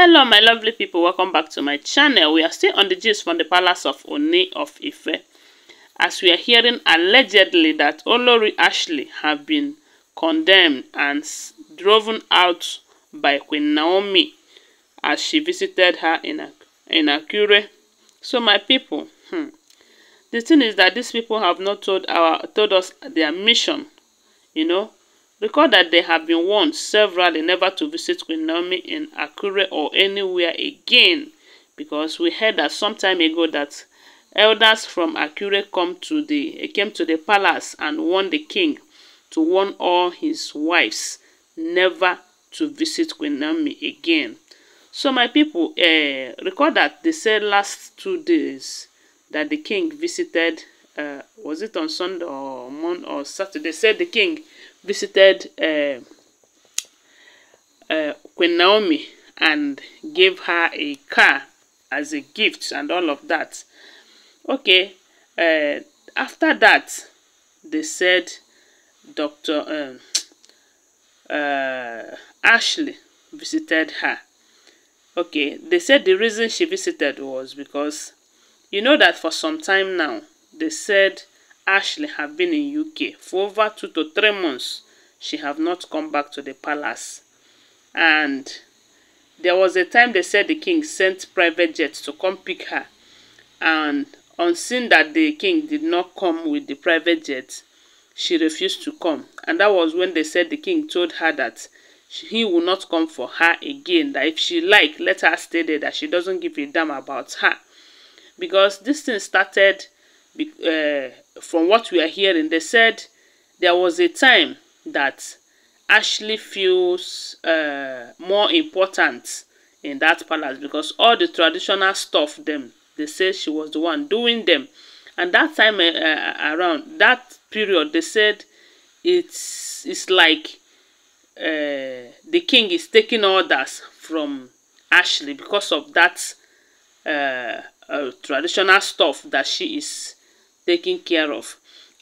Hello my lovely people, welcome back to my channel. We are still on the gist from the palace of Ooni of Ife, as we are hearing allegedly that Olori Ashley have been condemned and driven out by Queen Naomi as she visited her in Akure. So my people, the thing is that these people have not told us their mission, Recall that they have been warned severally never to visit Queen Naomi in Akure or anywhere again, because we heard that some time ago that elders from Akure came to the palace and warned the king to warn all his wives never to visit Queen Naomi again. So my people, recall that they said last 2 days that the king visited, was it on Sunday or Saturday? They said the king visited Queen Naomi and gave her a car as a gift and all of that. Okay, after that, they said Dr. Ashley visited her. Okay, they said the reason she visited was because, you know that for some time now, they said Ashley have been in UK for over 2 to 3 months. She have not come back to the palace. And there was a time they said the king sent private jets to come pick her. And on seeing that the king did not come with the private jet, she refused to come. And that was when they said the king told her that he will not come for her again. That if she like, let her stay there, that she doesn't give a damn about her. Because this thing started, from what we are hearing, they said there was a time that Ashley feels more important in that palace, because all the traditional stuff they say she was the one doing them. And that time around that period, they said it's like the king is taking orders from Ashley because of that traditional stuff that she is taking care of.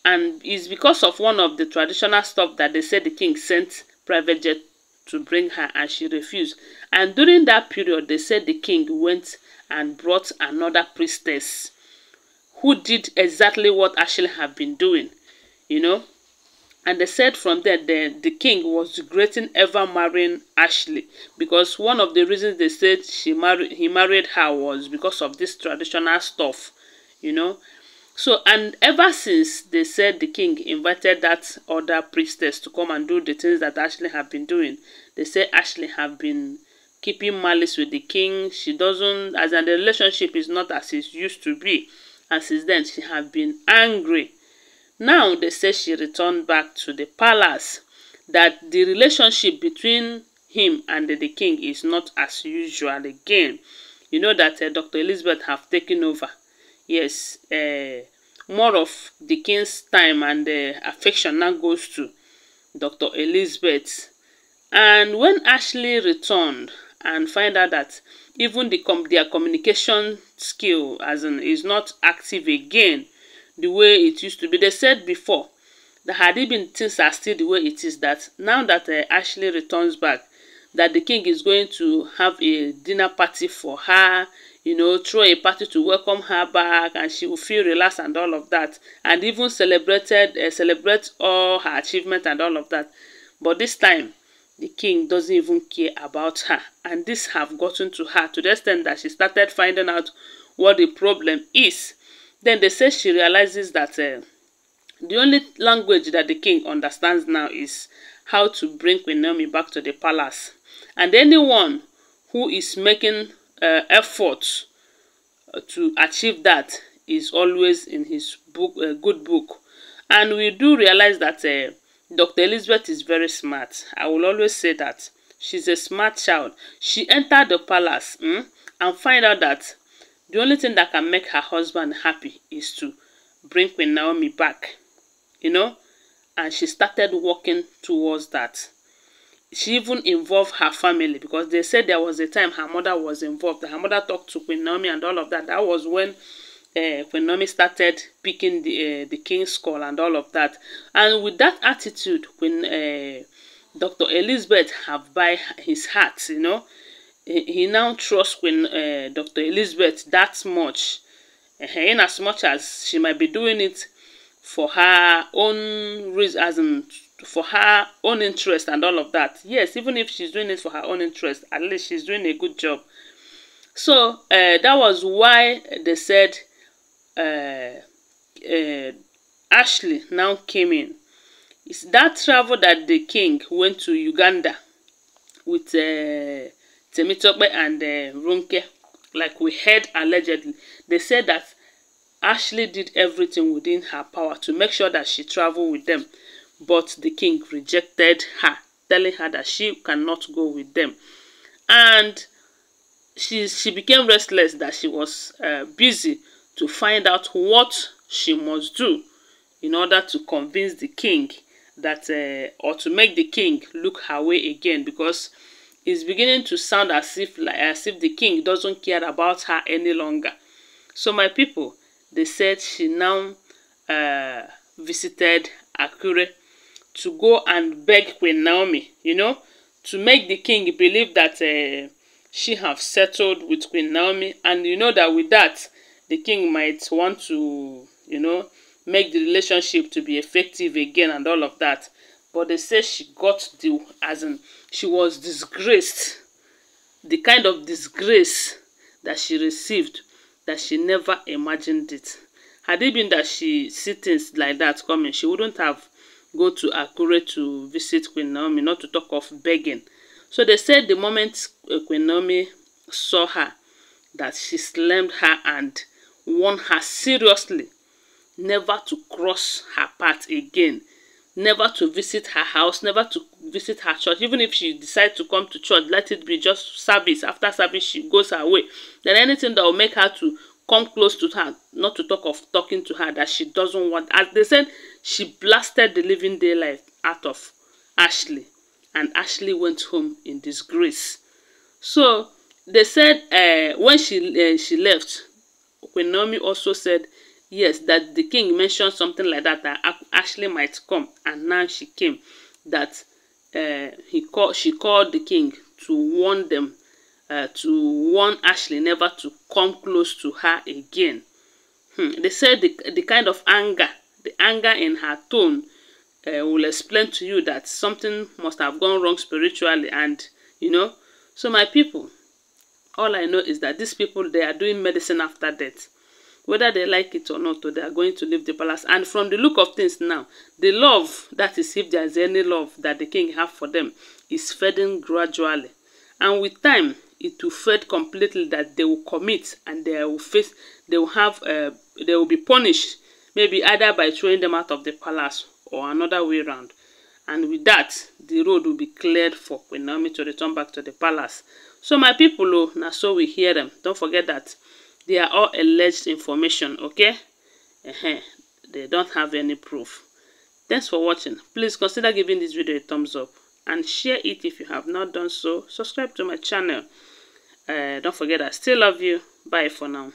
And it's because of one of the traditional stuff that they said the king sent private jet to bring her, and she refused. And during that period, they said the king went and brought another priestess who did exactly what Ashley had been doing, And they said from there, the king was regretting ever marrying Ashley, because one of the reasons they said he married her was because of this traditional stuff, So, and ever since they said the king invited that other priestess to come and do the things that Ashley have been doing, they say Ashley have been keeping malice with the king. She doesn't, as in the relationship is not as it used to be. And since then, she have been angry. Now, they say she returned back to the palace, that the relationship between him and the king is not as usual again. You know that Dr. Elizabeth have taken over. Yes, more of the king's time and affection now goes to Dr. Elizabeth. And when Ashley returned and find out that even their communication skill is not active again the way it used to be. They said before that had it been things are still the way it is, that now that Ashley returns back, that the king is going to have a dinner party for her, throw a party to welcome her back, and she will feel relaxed and all of that, and even celebrate all her achievements and all of that. But this time, the king doesn't even care about her, and this have gotten to her to the extent that she started finding out what the problem is. Then they say she realizes that the only language that the king understands now is how to bring Queen Naomi back to the palace. And anyone who is making efforts to achieve that is always in his book, good book. And we do realize that Dr. Elizabeth is very smart. I will always say that. She's a smart child. She entered the palace and find out that the only thing that can make her husband happy is to bring Queen Naomi back, And she started working towards that. She even involved her family, because they said there was a time her mother was involved. Her mother talked to Queen Naomi and all of that. That was when Queen Naomi started picking the king's call and all of that. And with that attitude, when Dr. Elizabeth have by his heart, he now trusts Queen Dr. Elizabeth that much. In as much as she might be doing it for her own reason, as in for her own interest and all of that. Yes, even if she's doing it for her own interest, at least she's doing a good job. So that was why they said Ashley now came in. It's that travel that the king went to Uganda with Temitope and Ronke, like we heard allegedly. They said that Ashley did everything within her power to make sure that she traveled with them, but the king rejected her, telling her that she cannot go with them. And she became restless, that she was busy to find out what she must do in order to convince the king that, or to make the king look her way again, because it's beginning to sound as if the king doesn't care about her any longer. So my people, they said she now visited Akure to go and beg Queen Naomi, you know, to make the king believe that she have settled with Queen Naomi, and you know that with that, the king might want to, you know, make the relationship to be effective again and all of that. But they say she got the, as in, she was disgraced. The kind of disgrace that she received, that she never imagined it. Had it been that she see things like that coming, she wouldn't have go to Akure to visit Queen Naomi, not to talk of begging. So they said the moment Queen Naomi saw her, that she slammed her and warned her seriously never to cross her path again, never to visit her house, never to visit her church. Even if she decides to come to church, let it be just service. After service, she goes her way. Then anything that will make her to come close to her, not to talk of talking to her, that she doesn't want. As they said, she blasted the living daylight out of Ashley, and Ashley went home in disgrace. So they said when she left, Queen Naomi also said yes, that the king mentioned something like that, that Ashley might come, and now she came. That she called the king to warn them, to warn Ashley never to come close to her again. They said the kind of anger, the anger in her tone will explain to you that something must have gone wrong spiritually, and you know. So my people, all I know is that these people, they are doing medicine after death. Whether they like it or not, or they are going to leave the palace. And from the look of things now, the love, that is if there is any love that the king have for them, is fading gradually. And with time, it will fade completely, that they will commit and they will face, they will be punished, maybe either by throwing them out of the palace or another way around. And with that, the road will be cleared for Queen Naomi to return back to the palace. So my people, oh, now so we hear them. Don't forget that they are all alleged information, okay? They don't have any proof. Thanks for watching. Please consider giving this video a thumbs up and share it if you have not done so. Subscribe to my channel. Don't forget I still love you. Bye for now.